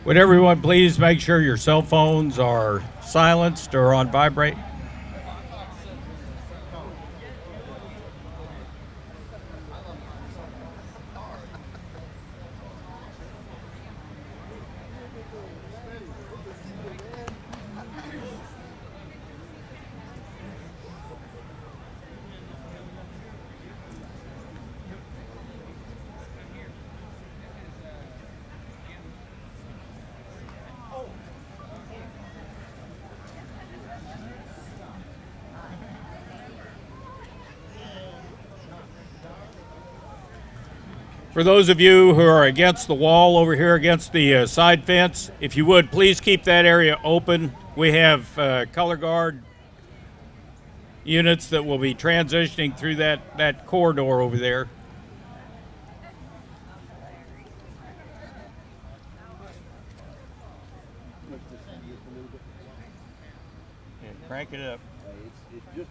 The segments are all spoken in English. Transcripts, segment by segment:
Would everyone please make sure your cell phones are silenced or on vibrate? For those of you who are against the wall over here against the side fence, if you would, please keep that area open. We have color guard units that will be transitioning through that corridor over there. Yeah, crank it up.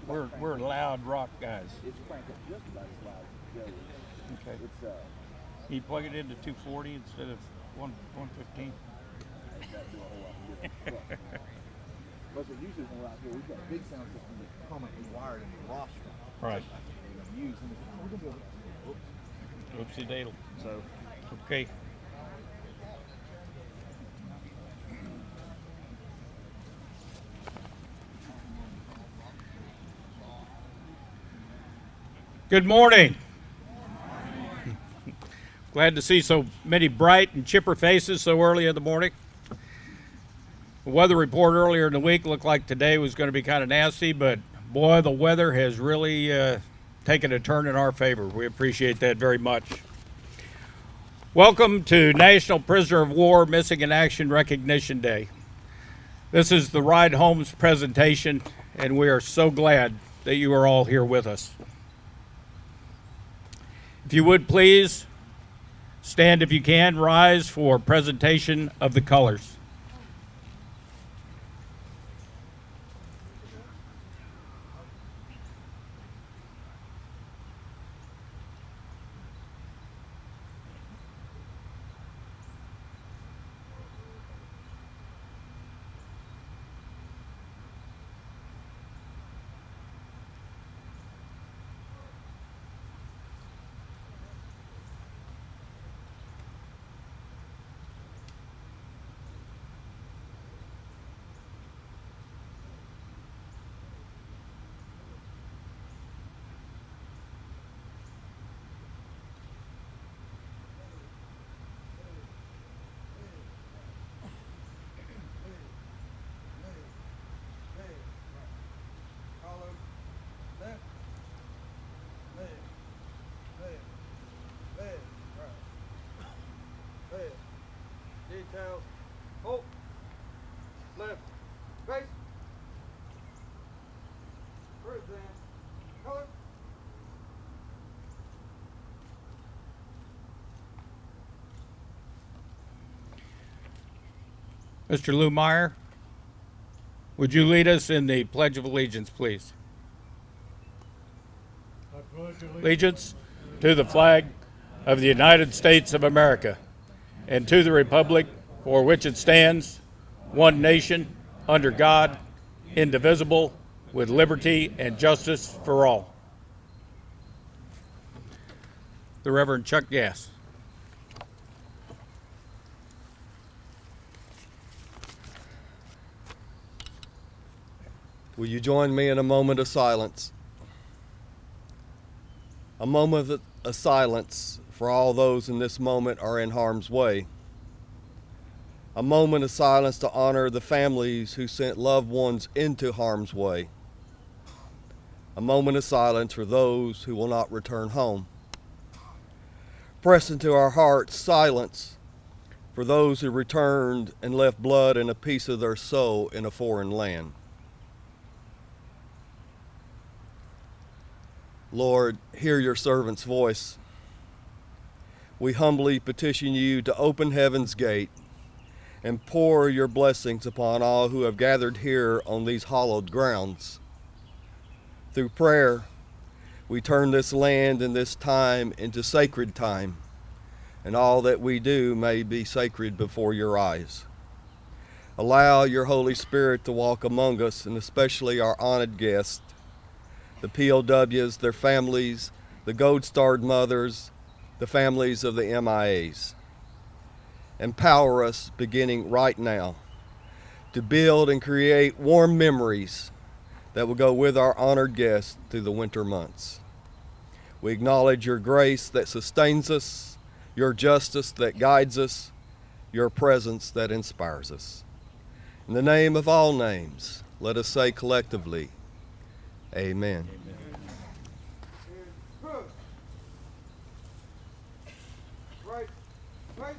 We're loud rock guys. It's cranked up just about as loud as it goes. Okay. It's You plug it into 240 instead of 115. That'd do a whole lot of difference. But usually when we're out here, we've got a big sound system that's permanently wired into the rostrum. Right. We're gonna use, and we're gonna do it. Oops. Oopsie daddle. So Okay. Good morning. Glad to see so many bright and chipper faces so early in the morning. The weather report earlier in the week looked like today was going to be kind of nasty, but boy, the weather has really taken a turn in our favor. We appreciate that very much. Welcome to National Prisoner of War Missing in Action Recognition Day. This is the Ride Home's presentation, and we are so glad that you are all here with us. If you would please stand if you can, rise for presentation of the colors. Details. Hold. Left. Face. Present. Color. Mr. Lou Meyer, would you lead us in the Pledge of Allegiance, please? I pledge Allegiance to the flag of the United States of America and to the republic for which it stands, one nation, under God, indivisible, with liberty and justice for all. The Reverend Chuck Gass. Will you join me in a moment of silence? A moment of silence for all those in this moment are in harm's way. A moment of silence to honor the families who sent loved ones into harm's way. A moment of silence for those who will not return home. Press into our hearts silence for those who returned and left blood and a piece of their soul in a foreign land. Lord, hear your servant's voice. We humbly petition you to open heaven's gate and pour your blessings upon all who have gathered here on these hallowed grounds. Through prayer, we turn this land and this time into sacred time, and all that we do may be sacred before your eyes. Allow your Holy Spirit to walk among us, and especially our honored guests, the POWs, their families, the gold-starred mothers, the families of the MIAs. Empower us, beginning right now, to build and create warm memories that will go with our honored guests through the winter months. We acknowledge your grace that sustains us, your justice that guides us, your presence that inspires us. In the name of all names, let us say collectively, Amen. Good. Right. Right.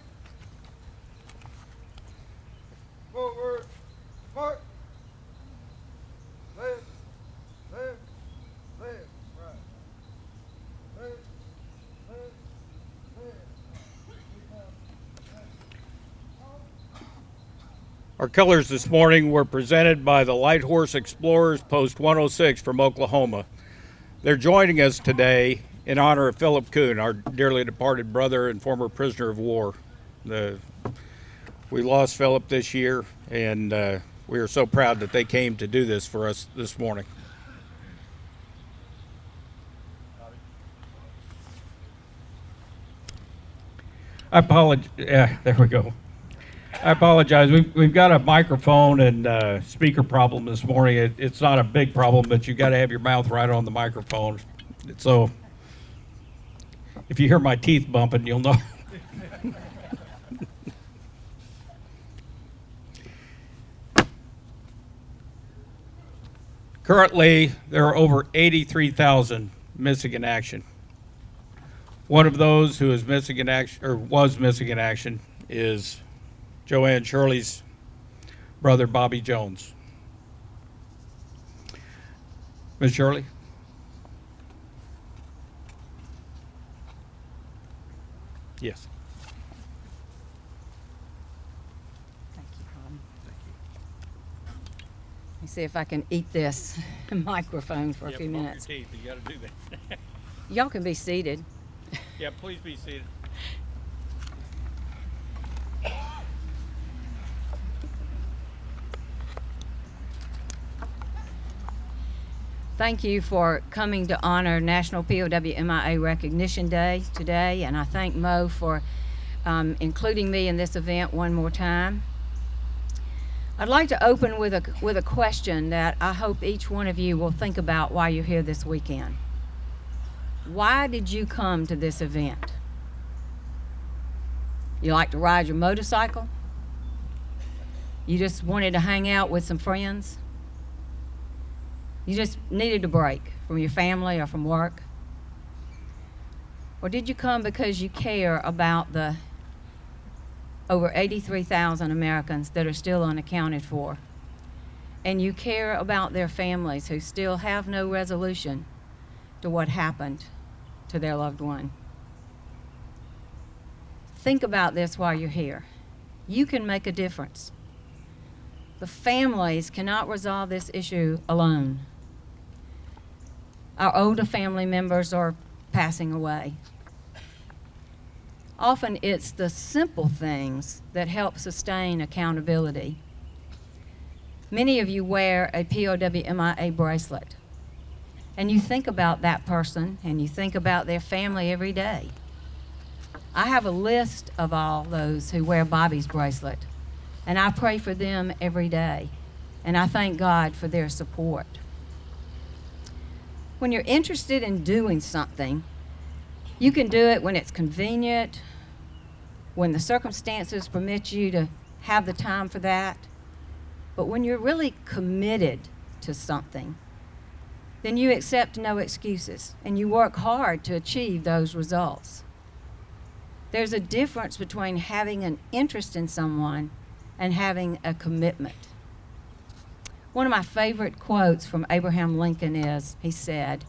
Forward. Mark. Left. Left. Left. Right. Left. Left. Left. Our colors this morning were presented by the Lighthouse Explorers, Post 106 from Oklahoma. They're joining us today in honor of Philip Kuhn, our dearly departed brother and former prisoner of war. We lost Philip this year, and we are so proud that they came to do this for us this morning. I apologize. Yeah, there we go. I apologize. We've got a microphone and speaker problem this morning. It's not a big problem, but you got to have your mouth right on the microphone. So if you hear my teeth bumping, you'll know. Currently, there are over 83,000 missing in action. One of those who is missing in action, or was missing in action, is Joanne Shirley's brother, Bobby Jones. Ms. Shirley? Yes. Thank you, Tom. Let me see if I can eat this microphone for a few minutes. Your teeth. You got to do that. Y'all can be seated. Yeah, please be seated. Thank you for coming to honor National POW MIA Recognition Day today, and I thank Mo for including me in this event one more time. I'd like to open with a question that I hope each one of you will think about while you're here this weekend. Why did you come to this event? You like to ride your motorcycle? You just wanted to hang out with some friends? You just needed a break from your family or from work? Or did you come because you care about the over 83,000 Americans that are still unaccounted for, and you care about their families who still have no resolution to what happened to their loved one? Think about this while you're here. You can make a difference. The families cannot resolve this issue alone. Our older family members are passing away. Often it's the simple things that help sustain accountability. Many of you wear a POW MIA bracelet, and you think about that person and you think about their family every day. I have a list of all those who wear Bobby's bracelet, and I pray for them every day, and I thank God for their support. When you're interested in doing something, you can do it when it's convenient, when the circumstances permit you to have the time for that. But when you're really committed to something, then you accept no excuses and you work hard to achieve those results. There's a difference between having an interest in someone and having a commitment. One of my favorite quotes from Abraham Lincoln is, he said,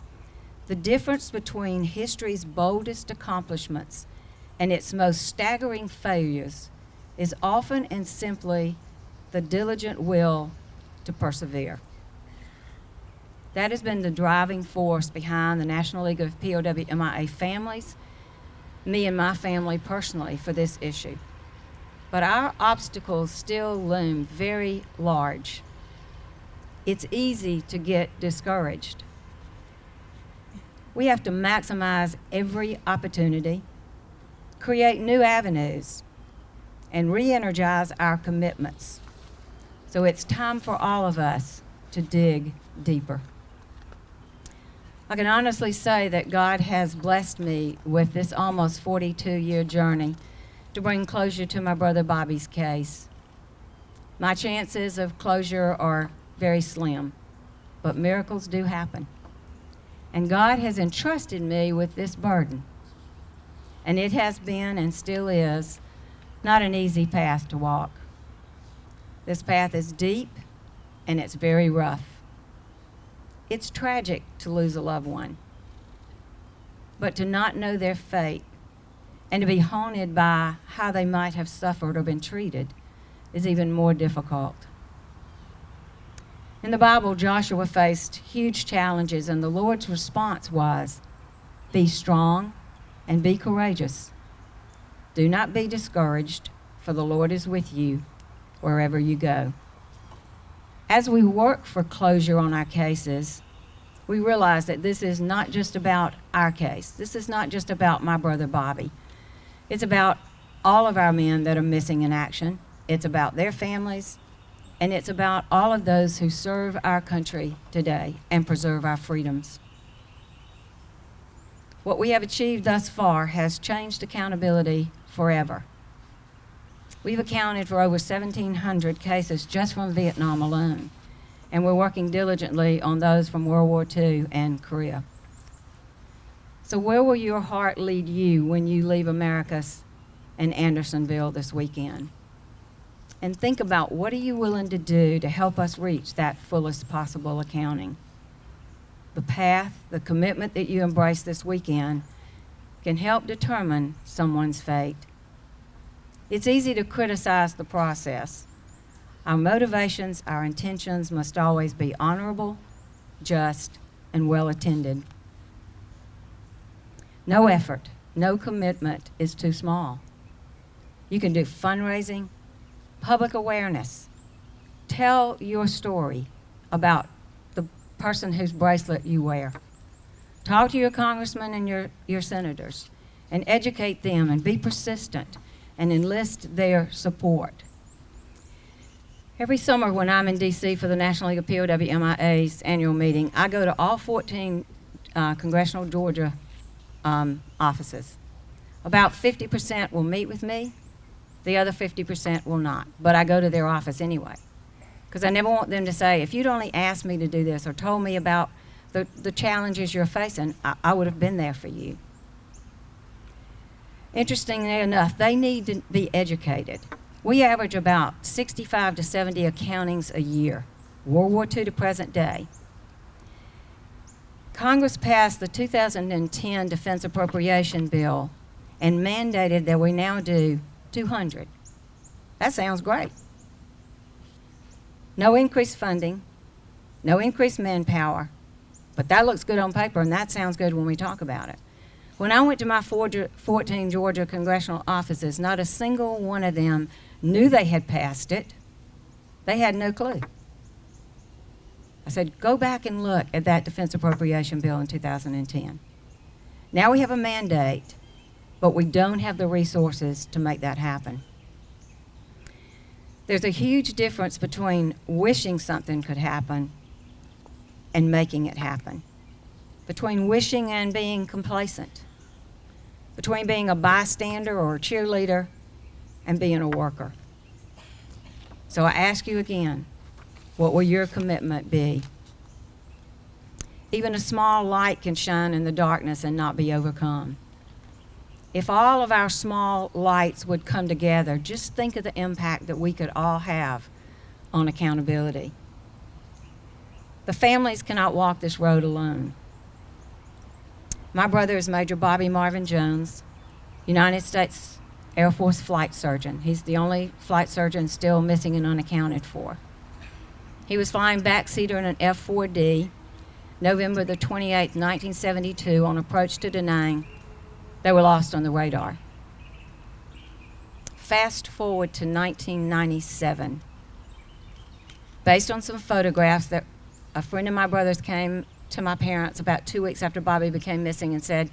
"The difference between history's boldest accomplishments and its most staggering failures is often and simply the diligent will to persevere." That has been the driving force behind the National League of POW MIA families, me and my family personally for this issue. But our obstacles still loom very large. It's easy to get discouraged. We have to maximize every opportunity, create new avenues, and re-energize our commitments. So it's time for all of us to dig deeper. I can honestly say that God has blessed me with this almost 42-year journey to bring closure to my brother Bobby's case. My chances of closure are very slim, but miracles do happen. And God has entrusted me with this burden. And it has been and still is not an easy path to walk. This path is deep and it's very rough. It's tragic to lose a loved one, but to not know their fate and to be haunted by how they might have suffered or been treated is even more difficult. In the Bible, Joshua faced huge challenges, and the Lord's response was, "Be strong and be courageous. Do not be discouraged, for the Lord is with you wherever you go." As we work for closure on our cases, we realize that this is not just about our case. This is not just about my brother Bobby. It's about all of our men that are missing in action. It's about their families, and it's about all of those who serve our country today and preserve our freedoms. What we have achieved thus far has changed accountability forever. We've accounted for over 1,700 cases just from Vietnam alone, and we're working diligently on those from World War II and Korea. So where will your heart lead you when you leave Americus and Andersonville this weekend? And think about, what are you willing to do to help us reach that fullest possible accounting? The path, the commitment that you embrace this weekend can help determine someone's fate. It's easy to criticize the process. Our motivations, our intentions must always be honorable, just, and well-attended. No effort, no commitment is too small. You can do fundraising, public awareness. Tell your story about the person whose bracelet you wear. Talk to your congressmen and your senators and educate them and be persistent and enlist their support. Every summer when I'm in D.C. for the National League of POW MIA's annual meeting, I go to all 14 congressional Georgia offices. About 50% will meet with me. The other 50% will not, but I go to their office anyway, because I never want them to say, if you'd only asked me to do this or told me about the challenges you're facing, I would have been there for you. Interestingly enough, they need to be educated. We average about 65 to 70 accountings a year, World War II to present day. Congress passed the 2010 Defense Appropriation Bill and mandated that we now do 200. That sounds great. No increased funding, no increased manpower, but that looks good on paper, and that sounds good when we talk about it. When I went to my 14 Georgia congressional offices, not a single one of them knew they had passed it. They had no clue. I said, go back and look at that Defense Appropriation Bill in 2010. Now we have a mandate, but we don't have the resources to make that happen. There's a huge difference between wishing something could happen and making it happen, between wishing and being complacent, between being a bystander or a cheerleader and being a worker. So I ask you again, what will your commitment be? Even a small light can shine in the darkness and not be overcome. If all of our small lights would come together, just think of the impact that we could all have on accountability. The families cannot walk this road alone. My brother is Major Bobby Marvin Jones, United States Air Force flight surgeon. He's the only flight surgeon still missing and unaccounted for. He was flying backseater in an F-4D, November the 28th, 1972, on approach to Da Nang, They were lost on the radar. Fast forward to 1997. Based on some photographs that a friend of my brother's came to my parents about 2 weeks after Bobby became missing and said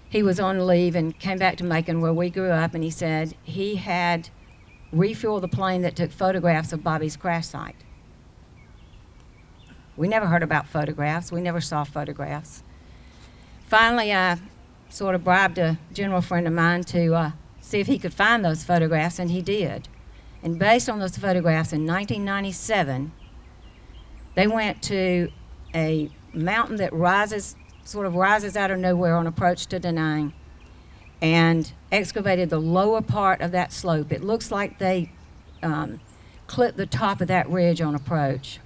he was on leave and came back to Macon where we grew up, and he said he had refueled the plane that took photographs of Bobby's crash site. We never heard about photographs. We never saw photographs. Finally, I sort of bribed a general friend of mine to see if he could find those photographs, and he did. And based on those photographs in 1997, they went to a mountain that sort of rises out of nowhere on approach to Da Nang, and excavated the lower part of that slope. It looks like they clipped the top of that ridge on approach.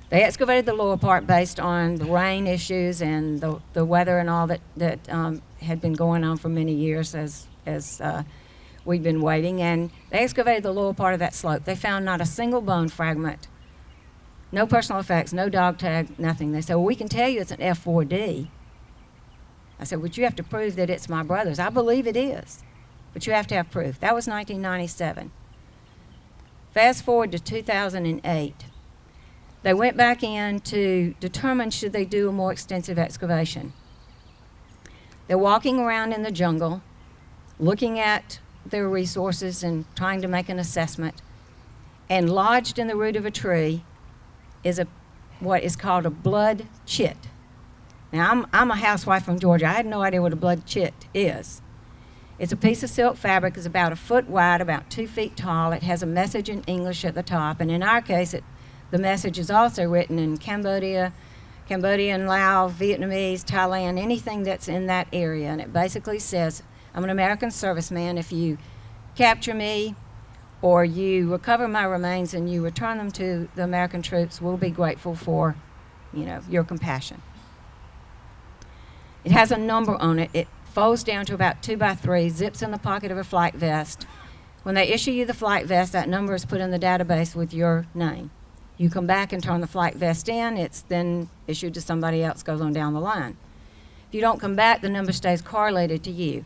They excavated the lower part based on the rain issues and the weather and all that had been going on for many years as we'd been waiting. And they excavated the lower part of that slope. They found not a single bone fragment, no personal effects, no dog tag, nothing. They said, well, we can tell you it's an F4D. I said, but you have to prove that it's my brother's. I believe it is, but you have to have proof. That was 1997. Fast forward to 2008. They went back in to determine should they do a more extensive excavation. They're walking around in the jungle, looking at their resources and trying to make an assessment. And lodged in the root of a tree is what is called a blood chit. Now, I'm a housewife from Georgia. I had no idea what a blood chit is. It's a piece of silk fabric. It's about 1 foot wide, about 2 feet tall. It has a message in English at the top. And in our case, the message is also written in Cambodian, Lao, Vietnamese, Thailand, anything that's in that area. And it basically says, I'm an American serviceman. If you capture me or you recover my remains and you return them to the American troops, we'll be grateful for, your compassion. It has a number on it. It folds down to about 2 by 3, zips in the pocket of a flight vest. When they issue you the flight vest, that number is put in the database with your name. You come back and turn the flight vest in, it's then issued to somebody else, goes on down the line. If you don't come back, the number stays correlated to you.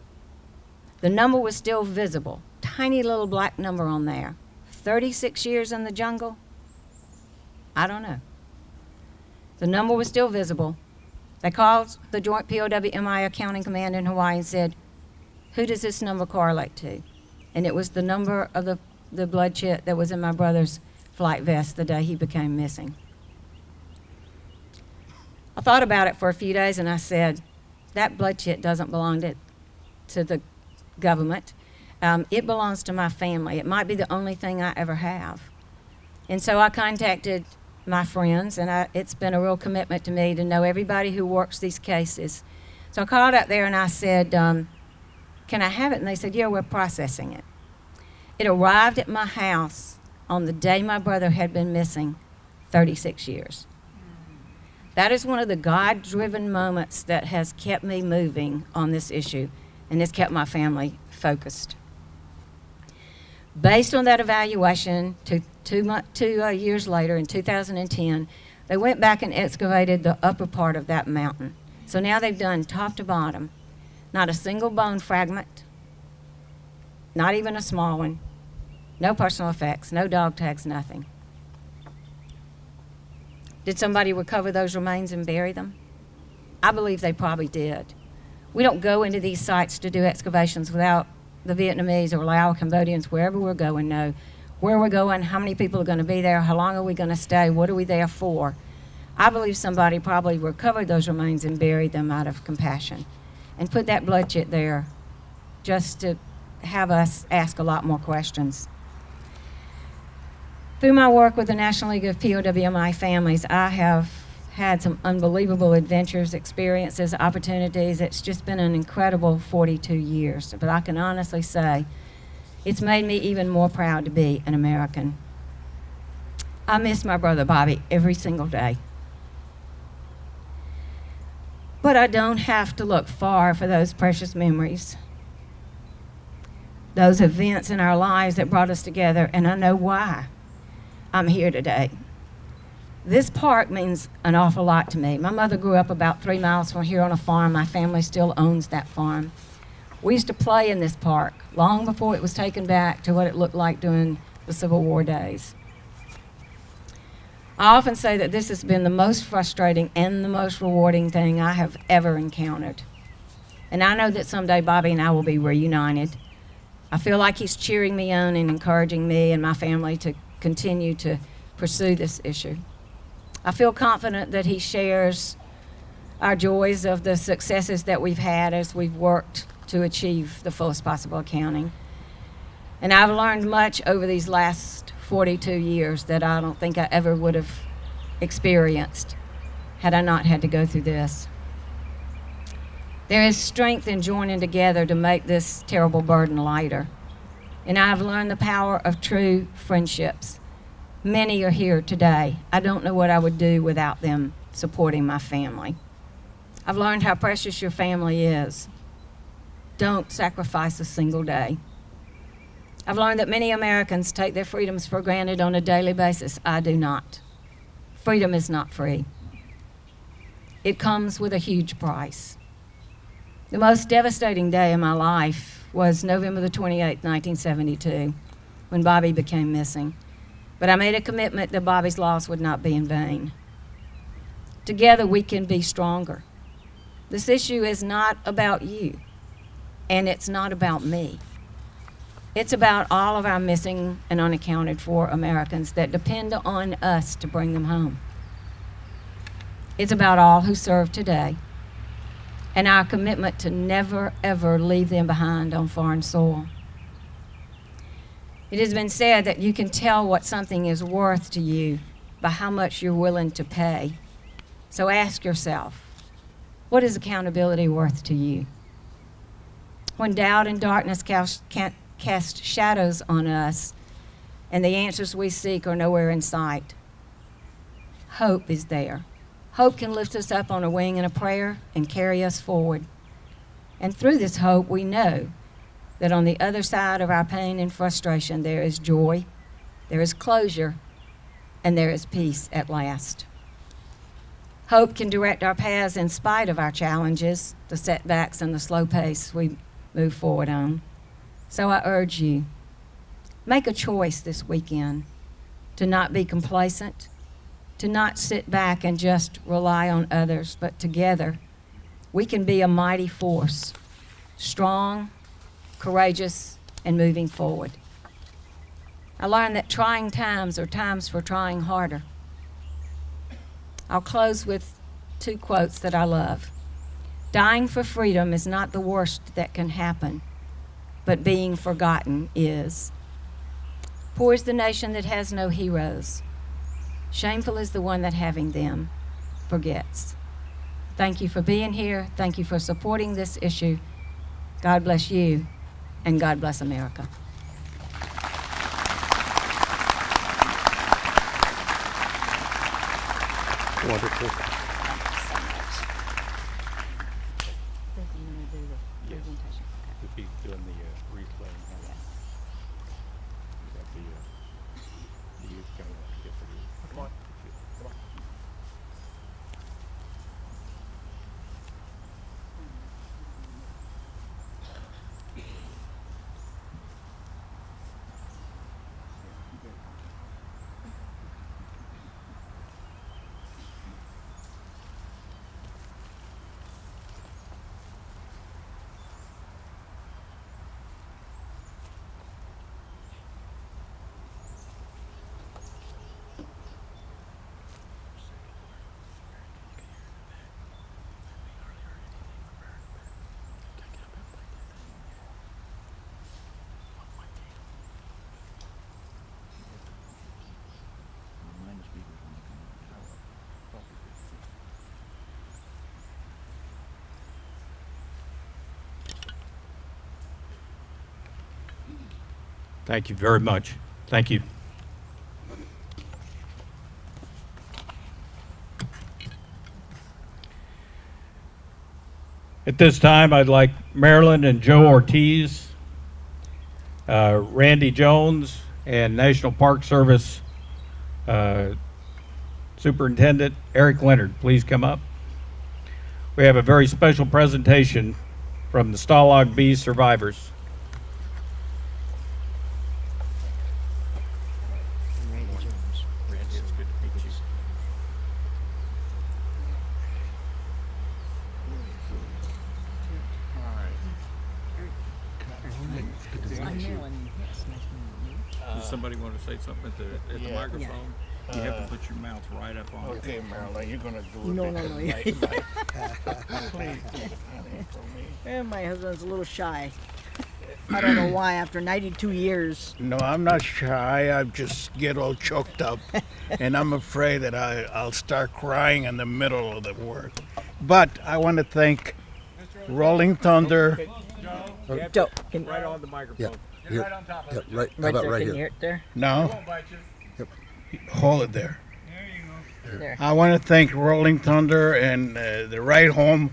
The number was still visible, tiny little black number on there. 36 years in the jungle? I don't know. The number was still visible. They called the Joint POW Accounting Command in Hawaii and said, who does this number correlate to? And it was the number of the blood chit that was in my brother's flight vest the day he became missing. I thought about it for a few days and I said, that blood chit doesn't belong to the government. It belongs to my family. It might be the only thing I ever have. And so I contacted my friends, and it's been a real commitment to me to know everybody who works these cases. So I called up there and I said, can I have it? And they said, yeah, we're processing it. It arrived at my house on the day my brother had been missing 36 years. That is one of the God-driven moments that has kept me moving on this issue, and it's kept my family focused. Based on that evaluation, two years later, in 2010, they went back and excavated the upper part of that mountain. So now they've done top to bottom, not a single bone fragment, not even a small one, no personal effects, no dog tags, nothing. Did somebody recover those remains and bury them? I believe they probably did. We don't go into these sites to do excavations without the Vietnamese or Lao Cambodians, wherever we're going, know where we're going, how many people are going to be there, how long are we going to stay, what are we there for. I believe somebody probably recovered those remains and buried them out of compassion and put that blood chit there just to have us ask a lot more questions. Through my work with the National League of POWMI Families, I have had some unbelievable adventures, experiences, opportunities. It's just been an incredible 42 years. But I can honestly say it's made me even more proud to be an American. I miss my brother Bobby every single day. But I don't have to look far for those precious memories, those events in our lives that brought us together, and I know why I'm here today. This park means an awful lot to me. My mother grew up about 3 miles from here on a farm. My family still owns that farm. We used to play in this park long before it was taken back to what it looked like during the Civil War days. I often say that this has been the most frustrating and the most rewarding thing I have ever encountered. And I know that someday Bobby and I will be reunited. I feel like he's cheering me on and encouraging me and my family to continue to pursue this issue. I feel confident that he shares our joys of the successes that we've had as we've worked to achieve the fullest possible accounting. And I've learned much over these last 42 years that I don't think I ever would have experienced had I not had to go through this. There is strength in joining together to make this terrible burden lighter. And I've learned the power of true friendships. Many are here today. I don't know what I would do without them supporting my family. I've learned how precious your family is. Don't sacrifice a single day. I've learned that many Americans take their freedoms for granted on a daily basis. I do not. Freedom is not free. It comes with a huge price. The most devastating day of my life was November the 28th, 1972, when Bobby became missing. But I made a commitment that Bobby's loss would not be in vain. Together we can be stronger. This issue is not about you, and it's not about me. It's about all of our missing and unaccounted for Americans that depend on us to bring them home. It's about all who serve today and our commitment to never, ever leave them behind on foreign soil. It has been said that you can tell what something is worth to you by how much you're willing to pay. So ask yourself, what is accountability worth to you? When doubt and darkness cast shadows on us and the answers we seek are nowhere in sight, hope is there. Hope can lift us up on a wing in a prayer and carry us forward. And through this hope, we know that on the other side of our pain and frustration, there is joy, there is closure, and there is peace at last. Hope can direct our paths in spite of our challenges, the setbacks, and the slow pace we move forward on. So I urge you, make a choice this weekend to not be complacent, to not sit back and just rely on others, but together we can be a mighty force, strong, courageous, and moving forward. I learned that trying times are times for trying harder. I'll close with 2 quotes that I love. Dying for freedom is not the worst that can happen, but being forgotten is. Poor is the nation that has no heroes. Shameful is the one that having them forgets. Thank you for being here. Thank you for supporting this issue. God bless you, and God bless America. Wonderful. If he's doing the replay. The youth coming up to get the youth. Come on. Come on. Thank you very much. Thank you. At this time, I'd like Marilyn and Joe Ortiz, Randy Jones, and National Park Service Superintendent Eric Leonard, please come up. We have a very special presentation from the Stalag B survivors. Does somebody want to say something at the microphone? You have to put your mouth right up on it. Okay, Marilyn, you're gonna do it. No. Please do it, honey, for me. My husband's a little shy. I don't know why, after 92 years. No, I'm not shy. I just get all choked up, and I'm afraid that I'll start crying in the middle of the work. But I want to thank Rolling Thunder. Joe, can, Right on the microphone. Here. Right on top of Yeah, it. right. How right about there, right can you here? hear it there? No, Won't bite you. hold it there. There you go. There. I want to thank Rolling Thunder and the Ride Home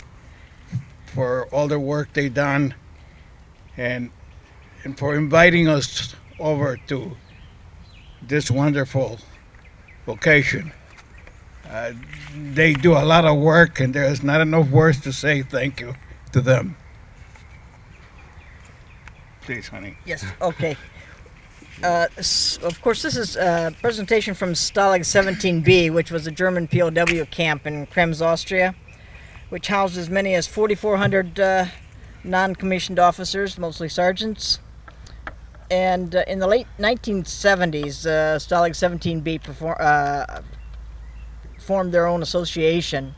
for all the work they done, and for inviting us over to this wonderful location. They do a lot of work, and there's not enough words to say thank you to them. Please, honey. Yes, okay. Of course, this is a presentation from Stalag 17B, which was a German POW camp in Krems, Austria, which housed as many as 4,400 non-commissioned officers, mostly sergeants. And in the late 1970s, Stalag 17B formed their own association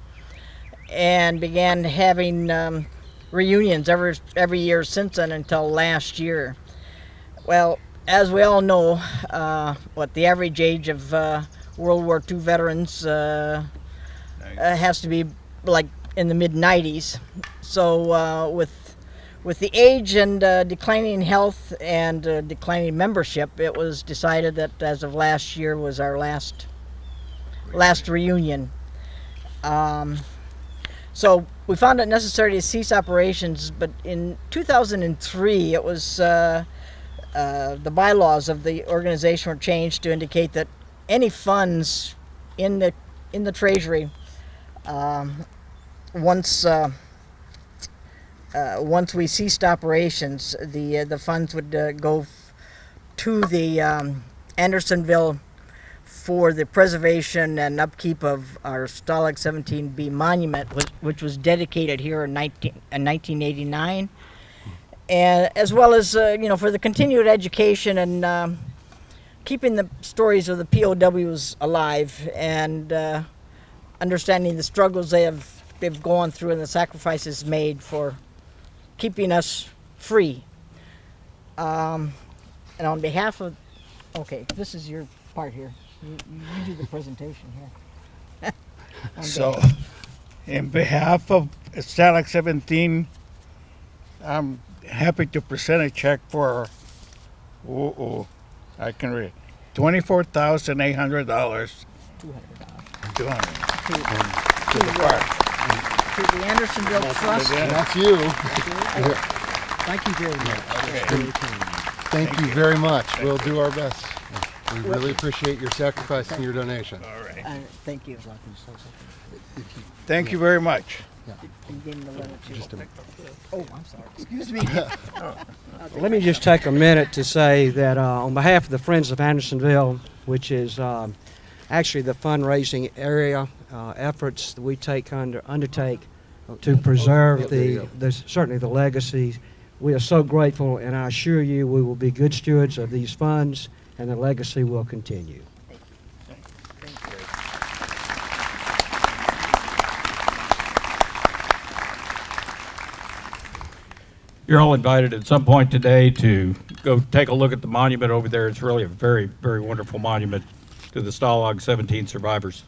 and began having reunions every year since then until last year. Well, as we all know, the average age of World War II veterans has to be like in the mid-90s. So with the age and declining health and declining membership, it was decided that as of last year was our last reunion. So we found it necessary to cease operations, but in 2003 it was the bylaws of the organization were changed to indicate that any funds in the treasury once we ceased operations, the funds would go to the Andersonville for the preservation and upkeep of our Stalag 17B monument, which was dedicated here in 1989, and as well as for the continued education and keeping the stories of the POWs alive and understanding the struggles they've gone through and the sacrifices made for keeping us free. And on behalf of, okay, this is your part here. You do the presentation here. So, in behalf of Stalag 17, I'm happy to present a check for, I can read, $24,800. $200 to the to, park. to the Andersonville Trust. That's you. Thank you very much. Thank you very much. We'll do our best. We really appreciate your sacrifice and your donation. All right. Thank you. Thank you very much. You gave me the letter too. Just a minute. Oh, I'm sorry. Excuse me. Let me just take a minute to say that on behalf of the Friends of Andersonville, which is actually the fundraising area efforts that we undertake to preserve certainly the legacy, we are so grateful, and I assure you we will be good stewards of these funds, and the legacy will continue. You're all invited at some point today to go take a look at the monument over there. It's really a very, very wonderful monument to the Stalag 17 survivors.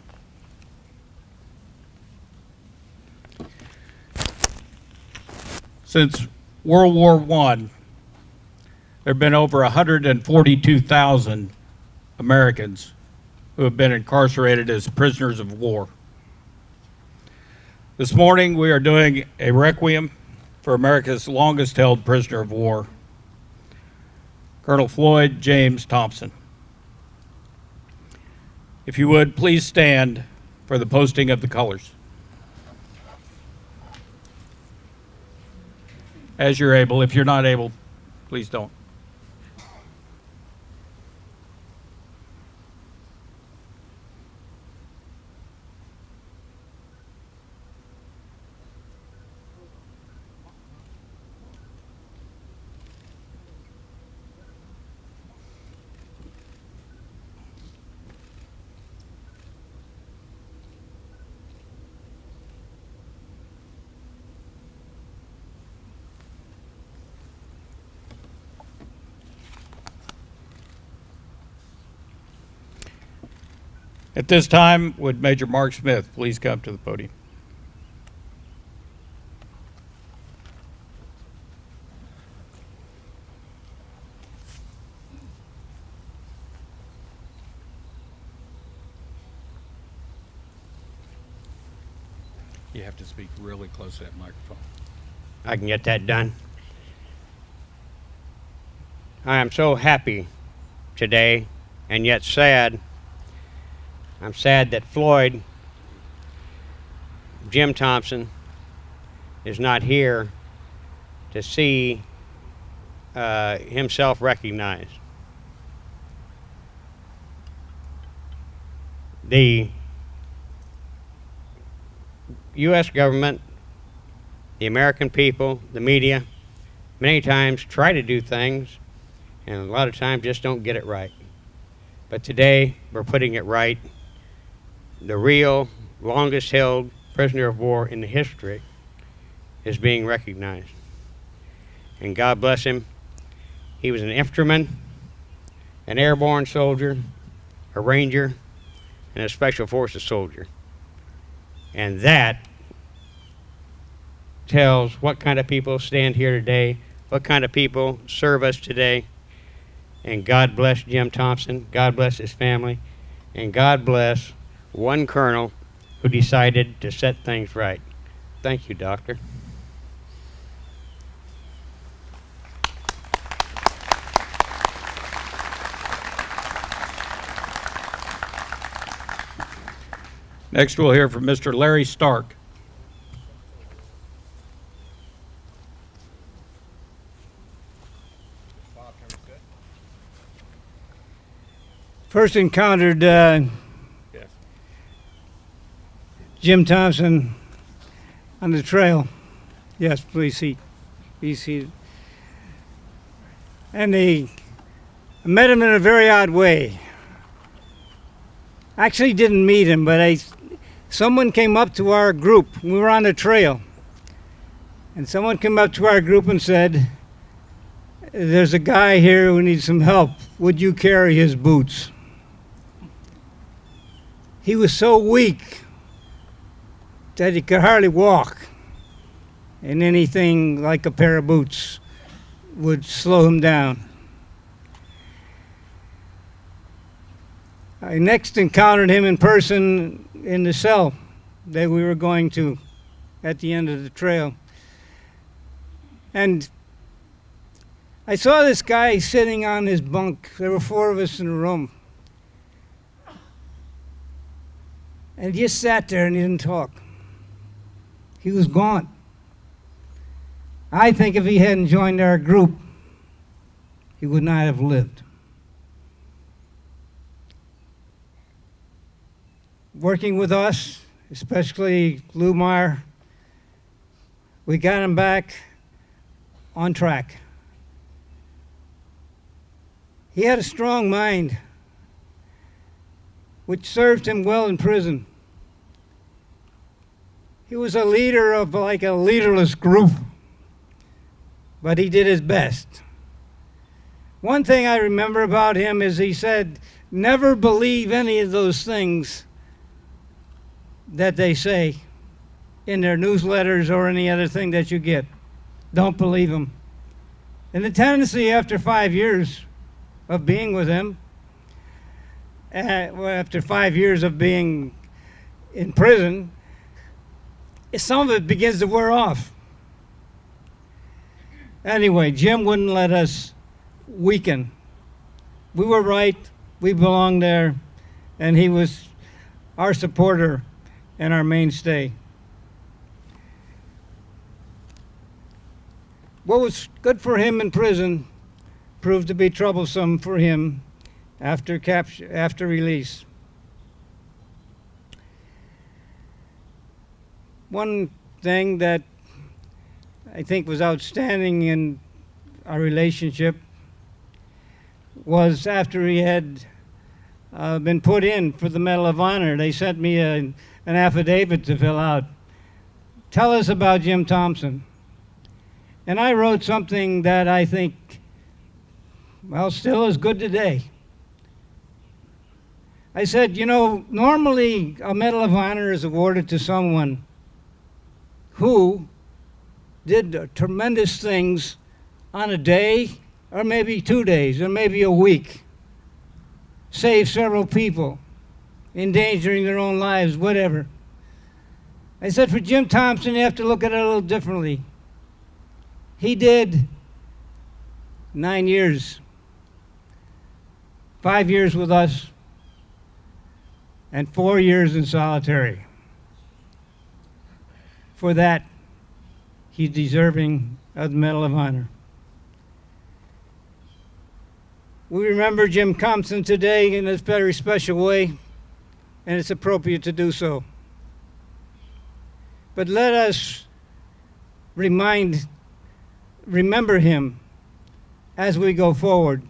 Since World War I, there have been over 142,000 Americans who have been incarcerated as prisoners of war. This morning we are doing a requiem for America's longest held prisoner of war, Colonel Floyd James Thompson. If you would, please stand for the posting of the colors. As you're able. If you're not able, please don't. At this time, would Major Mark Smith please come to the podium? You have to speak really close to that microphone. I can get that done. I am so happy today and yet sad. I'm sad that Floyd, Jim Thompson, is not here to see himself recognized. The U.S. government, the American people, the media, many times try to do things and a lot of times just don't get it right. But today, we're putting it right. The real, longest held prisoner of war in the history is being recognized. And God bless him. He was an infantryman, an airborne soldier, a ranger, and a special forces soldier. And that tells what kind of people stand here today, what kind of people serve us today. And God bless Jim Thompson, God bless his family, and God bless one colonel who decided to set things right. Thank you, Doctor. Next, we'll hear from Mr. Larry Stark. First encountered Jim Thompson on the trail. Yes, please be seated. And I met him in a very odd way. Actually didn't meet him, but someone came up to our group. We were on the trail. And someone came up to our group and said, "There's a guy here who needs some help. Would you carry his boots?" He was so weak that he could hardly walk, and anything like a pair of boots would slow him down. I next encountered him in person in the cell that we were going to at the end of the trail. And I saw this guy sitting on his bunk. There were 4 of us in the room. And he just sat there and he didn't talk. He was gone. I think if he hadn't joined our group, he would not have lived. Working with us, especially Lou Meyer, we got him back on track. He had a strong mind, which served him well in prison. He was a leader of like a leaderless group, but he did his best. One thing I remember about him is he said, never believe any of those things that they say in their newsletters or any other thing that you get. Don't believe them. And the tendency after 5 years of being with him, after 5 years of being in prison, some of it begins to wear off. Anyway, Jim wouldn't let us weaken. We were right, we belonged there, and he was our supporter and our mainstay. What was good for him in prison proved to be troublesome for him after release. One thing that I think was outstanding in our relationship was after he had been put in for the Medal of Honor. They sent me an affidavit to fill out. Tell us about Jim Thompson. And I wrote something that I think, well, still is good today. I said, you know, normally a Medal of Honor is awarded to someone who did tremendous things on a day, or maybe 2 days, or maybe a week. Saved several people, endangering their own lives, whatever. I said, for Jim Thompson, you have to look at it a little differently. He did 9 years, 5 years with us, and 4 years in solitary. For that, he's deserving of the Medal of Honor. We remember Jim Thompson today in a very special way, and it's appropriate to do so. But let us remember him as we go forward.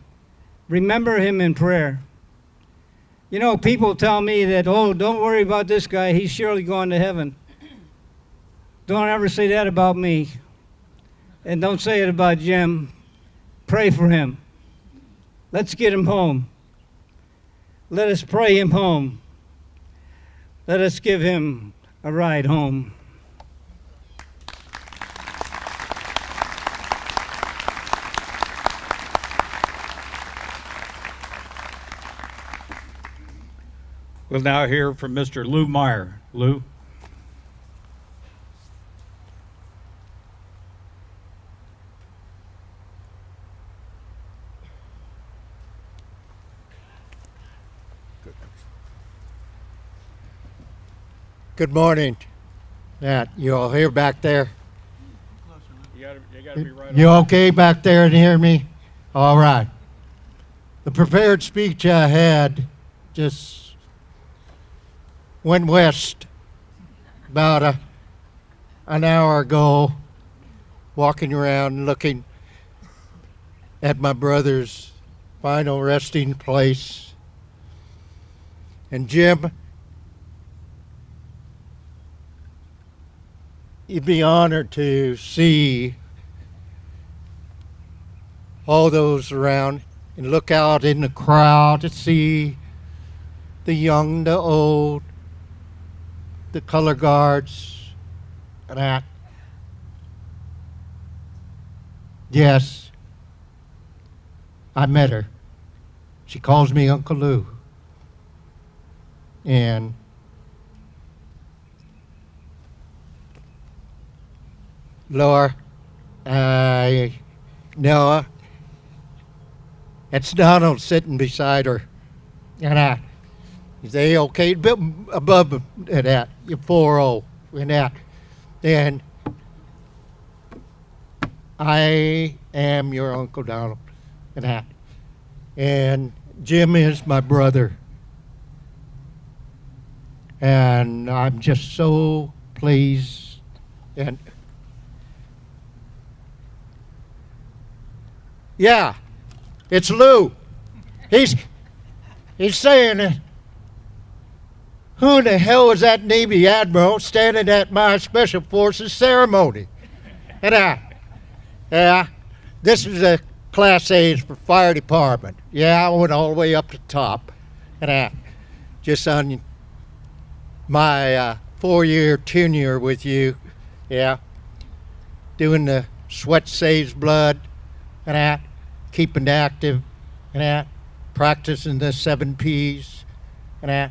Remember him in prayer. You know, people tell me that, oh, don't worry about this guy, he's surely going to heaven. Don't ever say that about me. And don't say it about Jim. Pray for him. Let's get him home. Let us pray him home. Let us give him a ride home. We'll now hear from Mr. Lou Meyer. Lou? Good morning. Matt, you all here back there? You gotta be right You okay back there and hear me? All right. The prepared speech I had just went west about an hour ago, walking around looking at my brother's final resting place. And Jim, you'd be honored to see all those around and look out in the crowd to see the young, the old, the color guards, and that. Yes, I met her. She calls me Uncle Lou. And Laura, Noah, it's Donald sitting beside her. And is they okay? A bit above that, you're 4-0 and that. Then I am your Uncle Donald and that. And Jim is my brother. And I'm just so pleased. And yeah, it's Lou. He's saying it. Who in the hell was that Navy admiral standing at my Special Forces ceremony? And yeah, this is a Class A's for fire department. Yeah, I went all the way up to top. And just on my 4-year tenure with you, yeah, doing the sweat saves blood, and keeping active, and practicing the 7 P's, and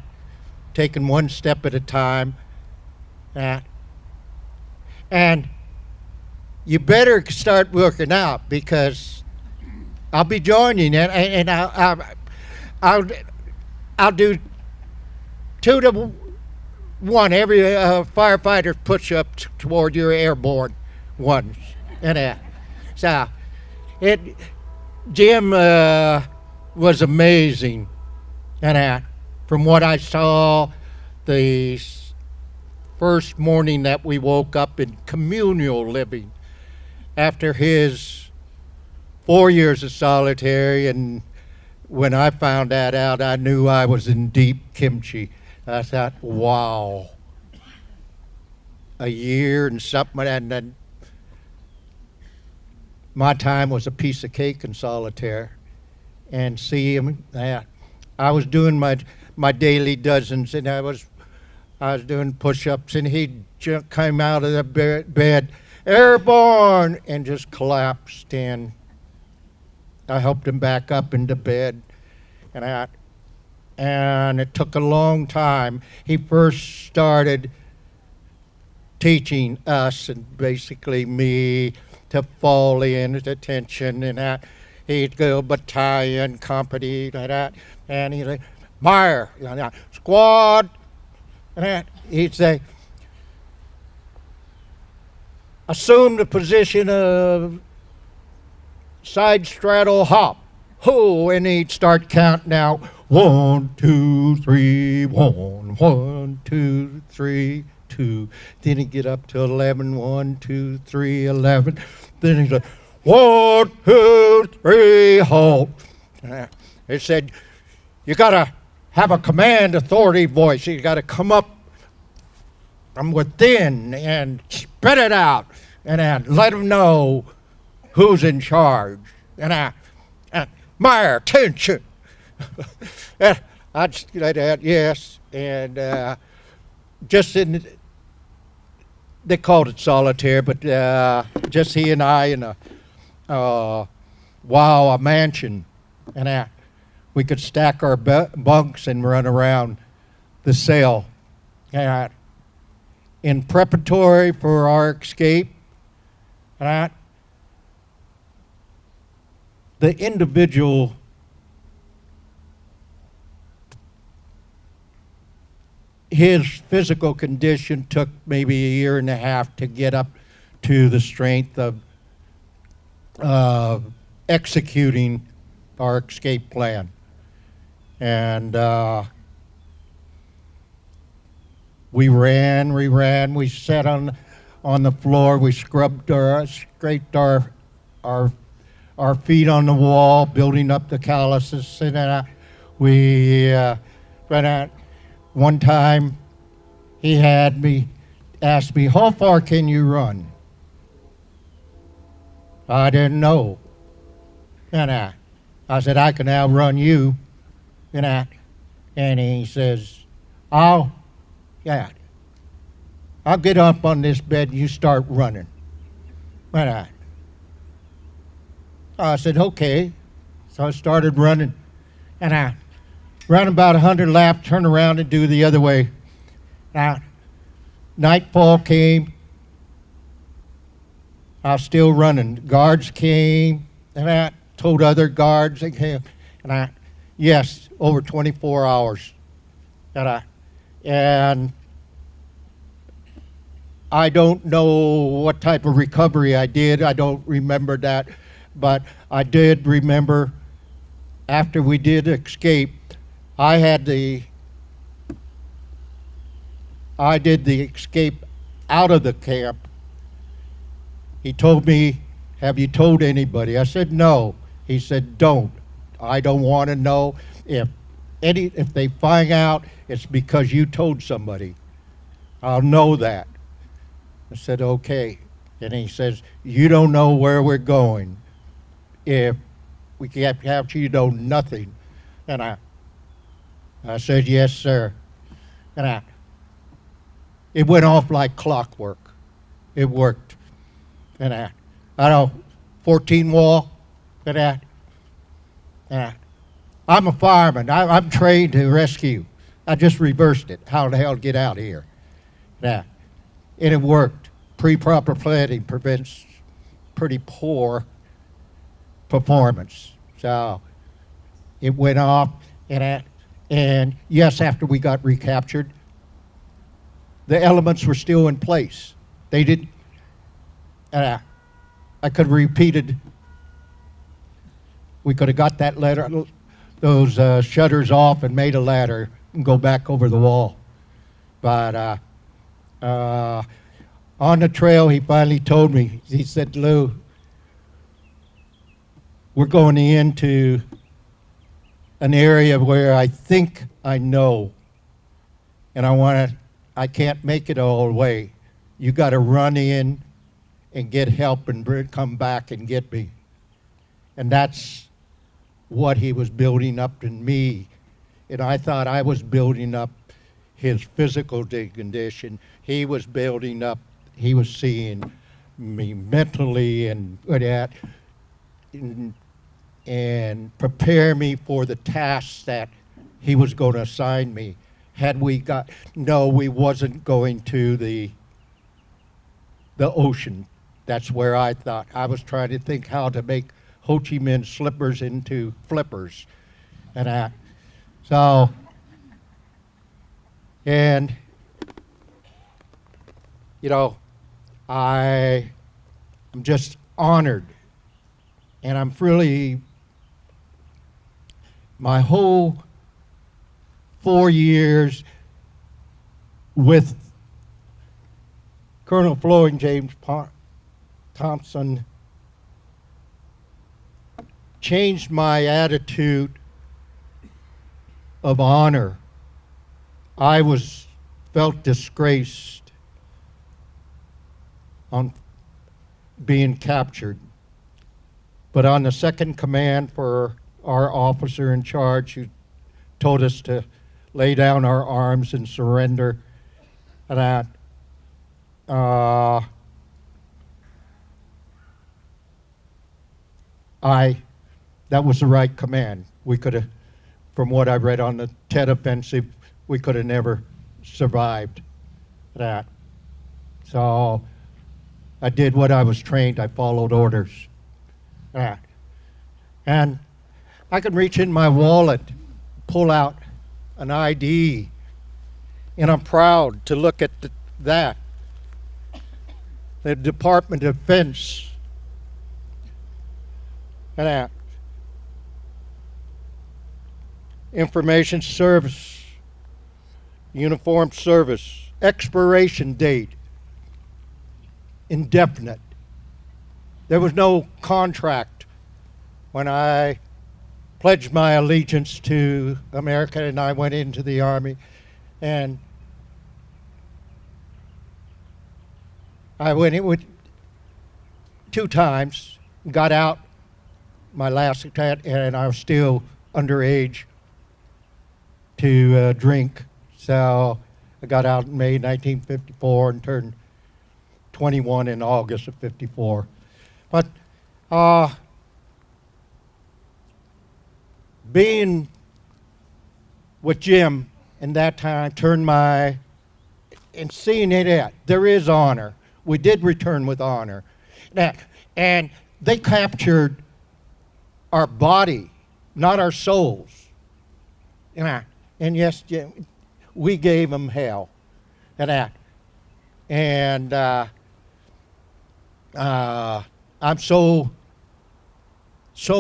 taking one step at a time, and you better start working out because I'll be joining you, and I'll do 2 to every firefighter push-up toward your airborne ones. And so Jim was amazing. And from what I saw, the first morning that we woke up in communal living after his 4 years of solitary, and when I found that out, I knew I was in deep kimchi. I thought, wow, a year and something, and then my time was a piece of cake in solitaire. And see him, I was doing my daily dozens, and I was doing push-ups, and he came out of the bed, airborne, and just collapsed. And I helped him back up into bed, and it took a long time. He first started teaching us, and basically me, to fall in at attention, and he'd go battalion, company, like that, and he'd say, Meyer, squad, and he'd say, assume the position of side straddle hop. Ho, and he'd start counting out 1, 2, 3, 1, 1, 2, 3, 2. Then he'd get up to 11, 1, 2, 3, 11. Then he'd say, 1, 2, 3, halt. It said, you gotta have a command authority voice. You gotta come up from within and spit it out, and let them know who's in charge. And Meyer, attention. I'd say that, yes. And just in, they called it solitaire, but just he and I in a mansion. And we could stack our bunks and run around the cell. In preparatory for our escape, the individual his physical condition took maybe a year and a half to get up to the strength of executing our escape plan. And we ran, we sat on the floor, we scraped our feet on the wall, building up the calluses, and we ran out. One time, he asked me, how far can you run? I didn't know. And I said, I can outrun you. And he says, I'll get up on this bed and you start running. And I said, okay. So I started running, and I ran about 100 laps, turn around and do the other way. Nightfall came. I was still running. Guards came, and I told other guards they came, and yes, over 24 hours. And I don't know what type of recovery I did. I don't remember that, but I did remember after we did escape, I did the escape out of the camp. He told me, have you told anybody? I said, no. He said, don't. I don't want to know. If they find out, it's because you told somebody. I'll know that. I said, okay. And he says, you don't know where we're going. If we can't capture you, know nothing. And I said, yes, sir. And it went off like clockwork. It worked. And I know, 14 wall. And I'm a fireman. I'm trained to rescue. I just reversed it. How the hell to get out of here? And it worked. Pre-proper planning prevents pretty poor performance. So it went off, and yes, after we got recaptured, the elements were still in place. They didn't, I could have repeated, we could have got that ladder, those shutters off and made a ladder and go back over the wall. But on the trail, he finally told me, he said, Lou, we're going into an area where I think I know, and I can't make it all the way. You got to run in and get help and come back and get me. And that's what he was building up in me. And I thought I was building up his physical condition. He was building up, he was seeing me mentally and that, and prepare me for the tasks that he was going to assign me. No, we wasn't going to the ocean. That's where I thought. I was trying to think how to make Ho Chi Minh slippers into flippers and that. So, and, you know, I'm just honored. And I'm really, my whole 4 years with Colonel Floyd James Thompson changed my attitude of honor. I felt disgraced on being captured. But on the second command for our officer in charge who told us to lay down our arms and surrender, that that was the right command. We could have, from what I read on the Tet Offensive, we could have never survived that. So I did what I was trained. I followed orders. That. And I could reach in my wallet, pull out an ID, and I'm proud to look at that. The Department of Defense. And that. Information Service, Uniformed Service, expiration date, indefinite. There was no contract when I pledged my allegiance to America and I went into the Army. And I went in with 2 times, got out my last attack, and I was still underage to drink. So I got out in May 1954 and turned 21 in August of 54. But being with Jim in that time turned and seeing it, there is honor. We did return with honor. And they captured our body, not our souls. And yes, we gave them hell. And I'm so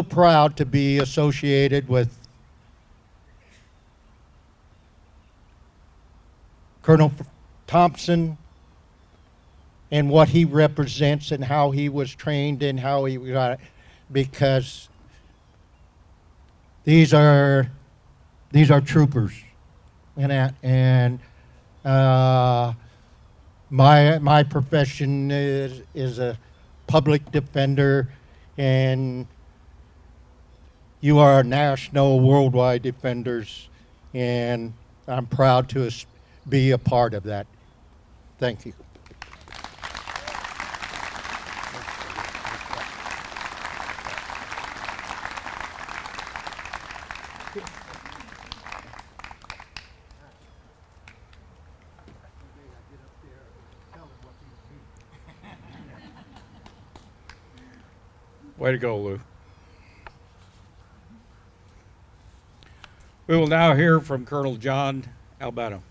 proud to be associated with Colonel Thompson and what he represents and how he was trained and how he got it, because these are troopers. And my profession is a public defender, and you are national, worldwide defenders, and I'm proud to be a part of that. Thank you. Way to go, Lou. We will now hear from Colonel John Albano.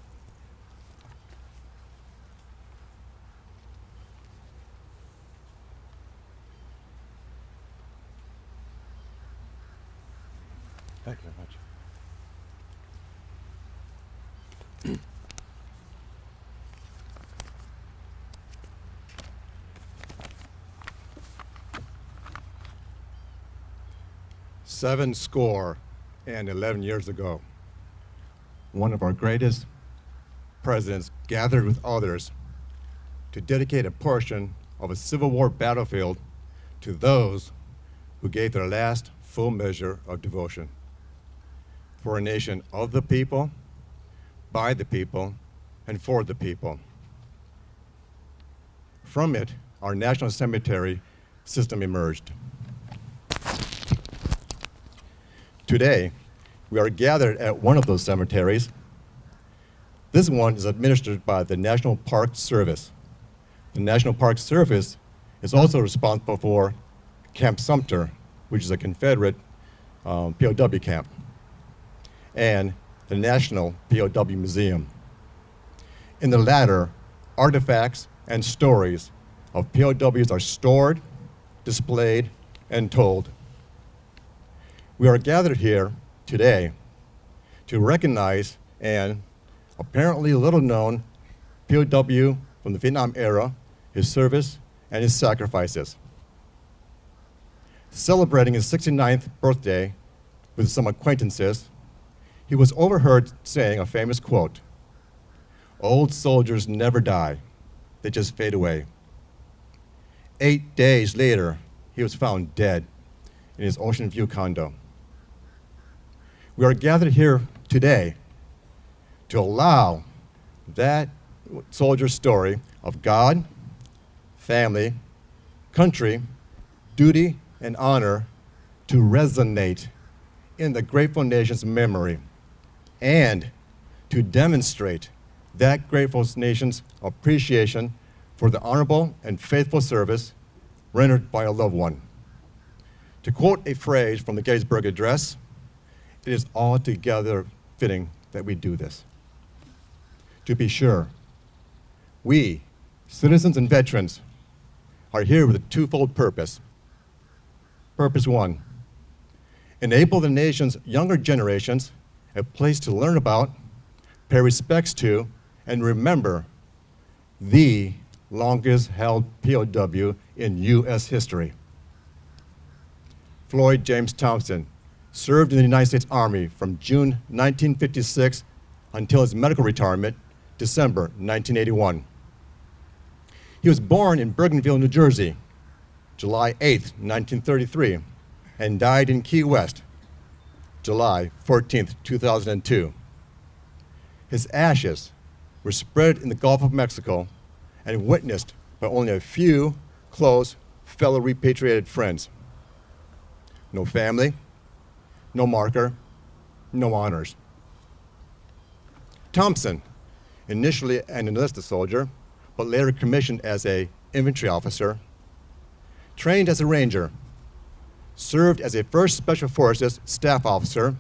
Thank you very much. 11 years ago, one of our greatest presidents gathered with others to dedicate a portion of a Civil War battlefield to those who gave their last full measure of devotion for a nation of the people, by the people, and for the people. From it, our national cemetery system emerged. Today, we are gathered at one of those cemeteries. This one is administered by the National Park Service. The National Park Service is also responsible for Camp Sumter, which is a Confederate POW camp, and the National POW Museum. In the latter, artifacts and stories of POWs are stored, displayed, and told. We are gathered here today to recognize an apparently little known POW from the Vietnam era, his service, and his sacrifices. Celebrating his 69th birthday with some acquaintances, he was overheard saying a famous quote, "Old soldiers never die, they just fade away." 8 days later, he was found dead in his Ocean View condo. We are gathered here today to allow that soldier's story of God, family, country, duty, and honor to resonate in the grateful nation's memory and to demonstrate that grateful nation's appreciation for the honorable and faithful service rendered by a loved one. To quote a phrase from the Gettysburg Address, it is altogether fitting that we do this. To be sure, we, citizens and veterans, are here with a twofold purpose. Purpose one, enable the nation's younger generations a place to learn about, pay respects to, and remember the longest held POW in U.S. history. Floyd James Thompson served in the United States Army from June 1956 until his medical retirement, December 1981. He was born in Bergenville, New Jersey, July 8, 1933, and died in Key West, July 14, 2002. His ashes were spread in the Gulf of Mexico and witnessed by only a few close fellow repatriated friends. No family, no marker, no honors. Thompson, initially an enlisted soldier, but later commissioned as an infantry officer, trained as a ranger, served as a 1st Special Forces staff officer,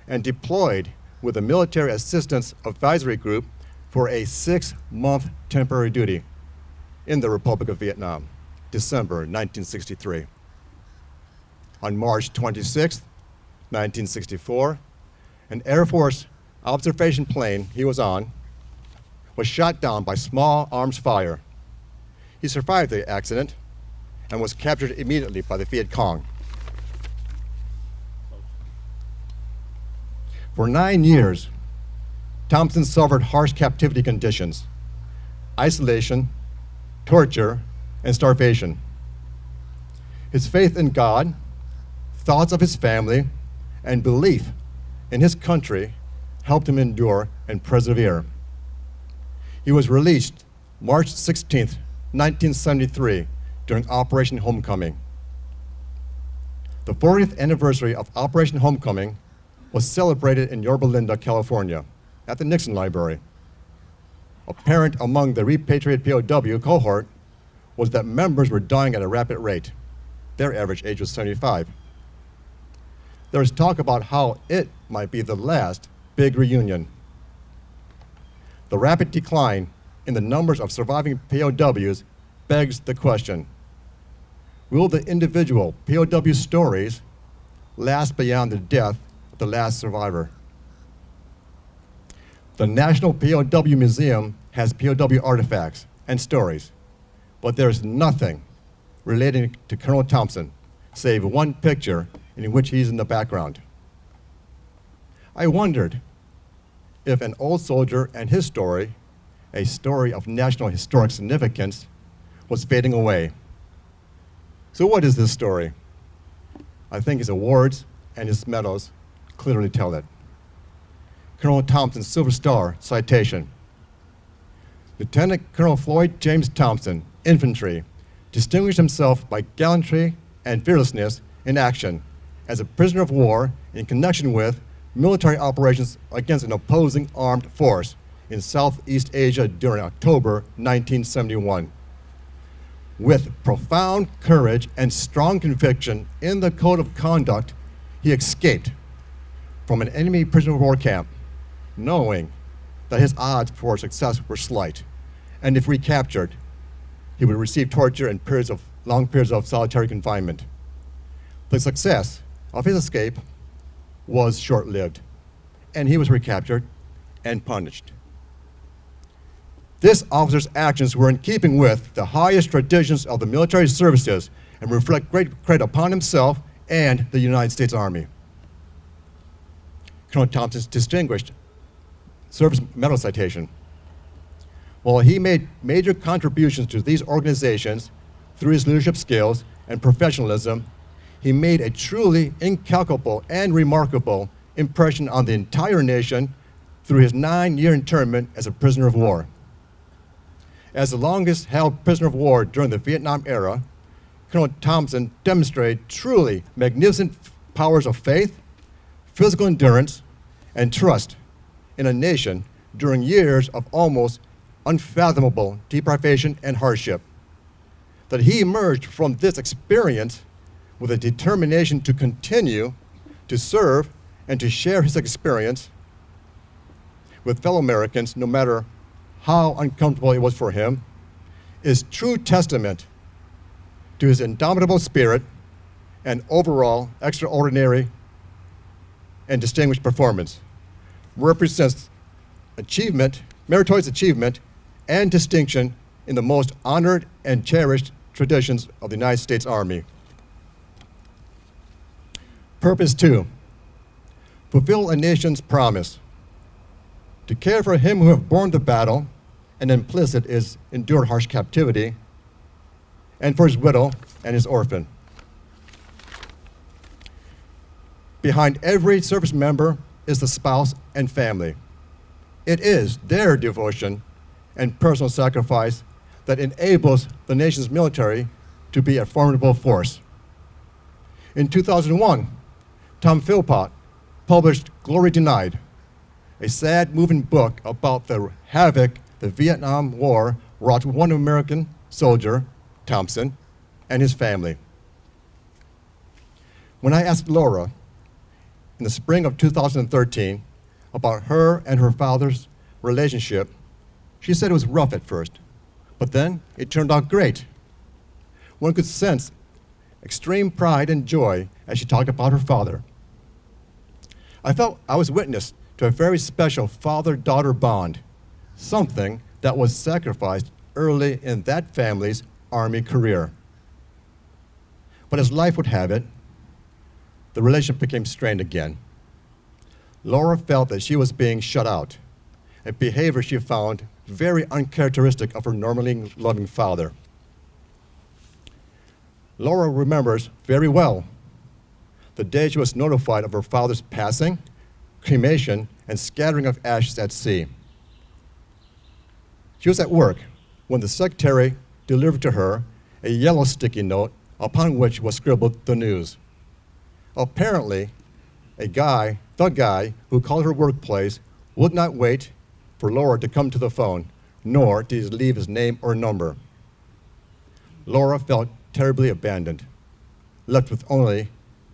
and deployed with a military assistance advisory group for a 6-month temporary duty in the Republic of Vietnam, December 1963. On March 26, 1964, an Air Force observation plane he was on was shot down by small arms fire. He survived the accident and was captured immediately by the Viet Cong. For 9 years, Thompson suffered harsh captivity conditions, isolation, torture, and starvation. His faith in God, thoughts of his family, and belief in his country helped him endure and persevere. He was released March 16, 1973, during Operation Homecoming. The 40th anniversary of Operation Homecoming was celebrated in Yorba Linda, California, at the Nixon Library. Apparent among the repatriated POW cohort was that members were dying at a rapid rate. Their average age was 75. There was talk about how it might be the last big reunion. The rapid decline in the numbers of surviving POWs begs the question, will the individual POW stories last beyond the death the last survivor. The National POW Museum has POW artifacts and stories, but there's nothing relating to Colonel Thompson, save one picture in which he's in the background. I wondered if an old soldier and his story, a story of national historic significance, was fading away. So what is this story? I think his awards and his medals clearly tell it. Colonel Thompson's Silver Star citation. Lieutenant Colonel Floyd James Thompson, infantry, distinguished himself by gallantry and fearlessness in action as a prisoner of war in connection with military operations against an opposing armed force in Southeast Asia during October 1971. With profound courage and strong conviction in the code of conduct, he escaped from an enemy prisoner of war camp, knowing that his odds for success were slight, and if recaptured, he would receive torture and long periods of solitary confinement. The success of his escape was short-lived, and he was recaptured and punished. This officer's actions were in keeping with the highest traditions of the military services and reflect great credit upon himself and the United States Army. Colonel Thompson's distinguished service medal citation. While he made major contributions to these organizations through his leadership skills and professionalism, he made a truly incalculable and remarkable impression on the entire nation through his 9-year internment as a prisoner of war. As the longest held prisoner of war during the Vietnam era, Colonel Thompson demonstrated truly magnificent powers of faith, physical endurance, and trust in a nation during years of almost unfathomable deprivation and hardship. That he emerged from this experience with a determination to continue to serve and to share his experience with fellow Americans, no matter how uncomfortable it was for him, is true testament to his indomitable spirit and overall extraordinary and distinguished performance. Represents achievement, meritorious achievement, and distinction in the most honored and cherished traditions of the United States Army. Purpose 2, fulfill a nation's promise. To care for him who have borne the battle, and implicit is endured harsh captivity, and for his widow and his orphan. Behind every service member is the spouse and family. It is their devotion and personal sacrifice that enables the nation's military to be a formidable force. In 2001, Tom Philpott published Glory Denied, a sad, moving book about the havoc the Vietnam War wrought with one American soldier, Thompson, and his family. When I asked Laura in the spring of 2013 about her and her father's relationship, she said it was rough at first, but then it turned out great. One could sense extreme pride and joy as she talked about her father. I felt I was witness to a very special father-daughter bond, something that was sacrificed early in that family's Army career. But as life would have it, the relationship became strained again. Laura felt that she was being shut out, a behavior she found very uncharacteristic of her normally loving father. Laura remembers very well the day she was notified of her father's passing, cremation, and scattering of ashes at sea. She was at work when the secretary delivered to her a yellow sticky note upon which was scribbled the news. Apparently, the guy who called her workplace would not wait for Laura to come to the phone, nor did he leave his name or number. Laura felt terribly abandoned, left with only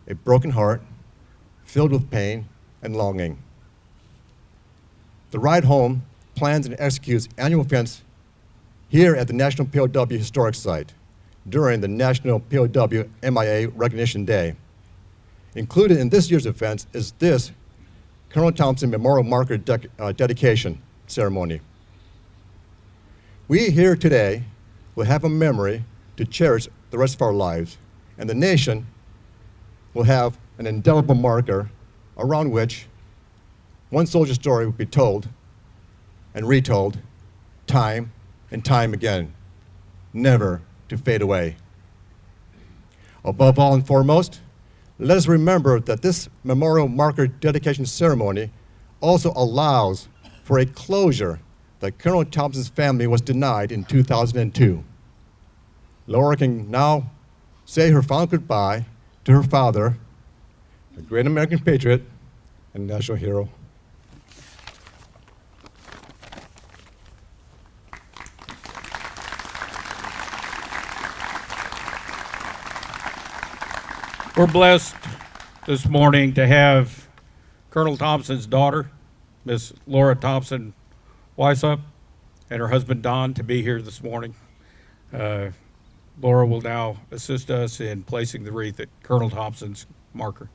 a broken heart, filled with pain and longing. The ride home plans and executes annual events here at the National POW Historic Site during the National POW MIA Recognition Day. Included in this year's events is this Colonel Thompson Memorial Marker dedication ceremony. We here today will have a memory to cherish the rest of our lives, and the nation will have an indelible marker around which one soldier's story will be told and retold time and time again, never to fade away. Above all and foremost, let us remember that this memorial marker dedication ceremony also allows for a closure that Colonel Thompson's family was denied in 2002. Laura can now say her final goodbye to her father, a great American patriot and national hero. We're blessed this morning to have Colonel Thompson's daughter, Miss Laura Thompson Weisup, and her husband Don to be here this morning. Laura will now assist us in placing the wreath at Colonel Thompson's marker.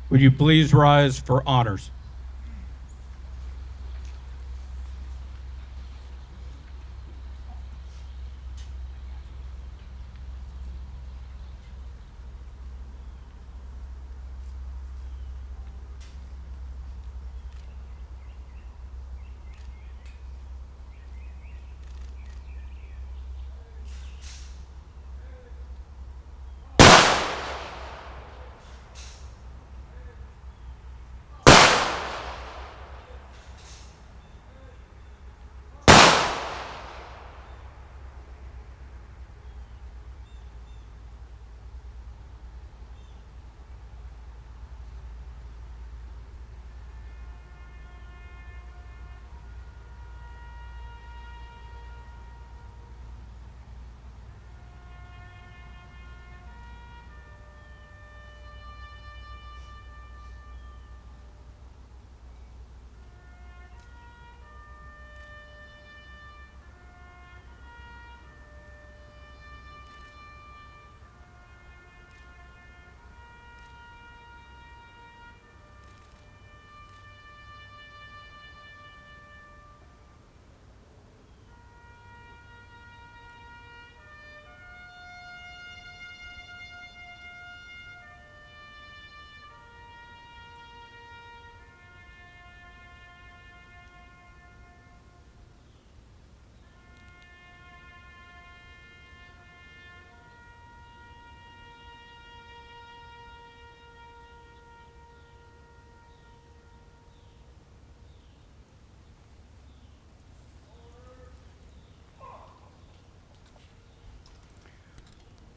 Would you please rise for honors?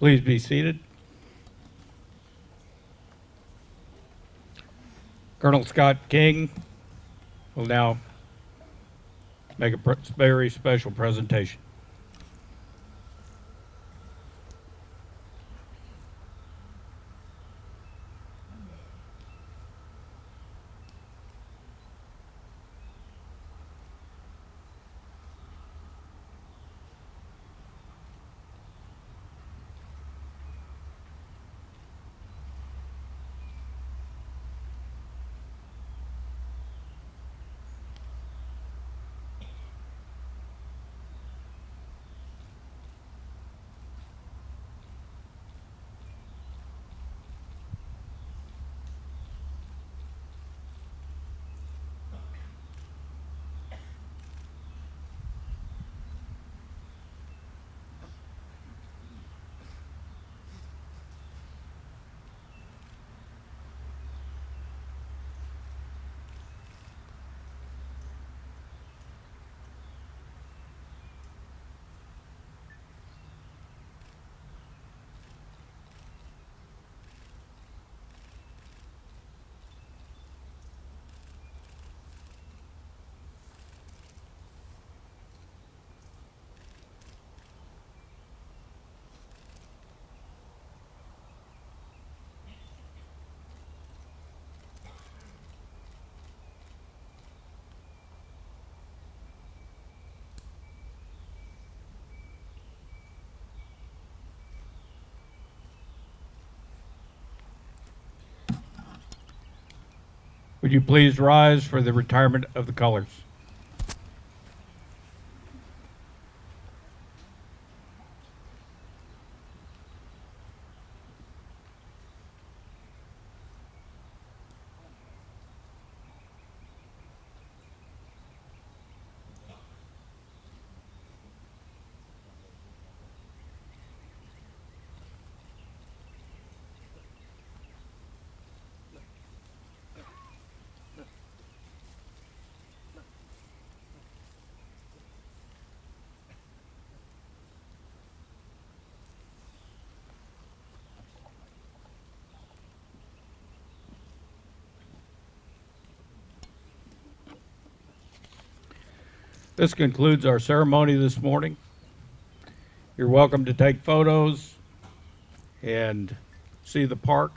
Please be seated. Colonel Scott King will now make a very special presentation. Would you please rise for the retirement of the colors? This concludes our ceremony this morning. You're welcome to take photos and see the park.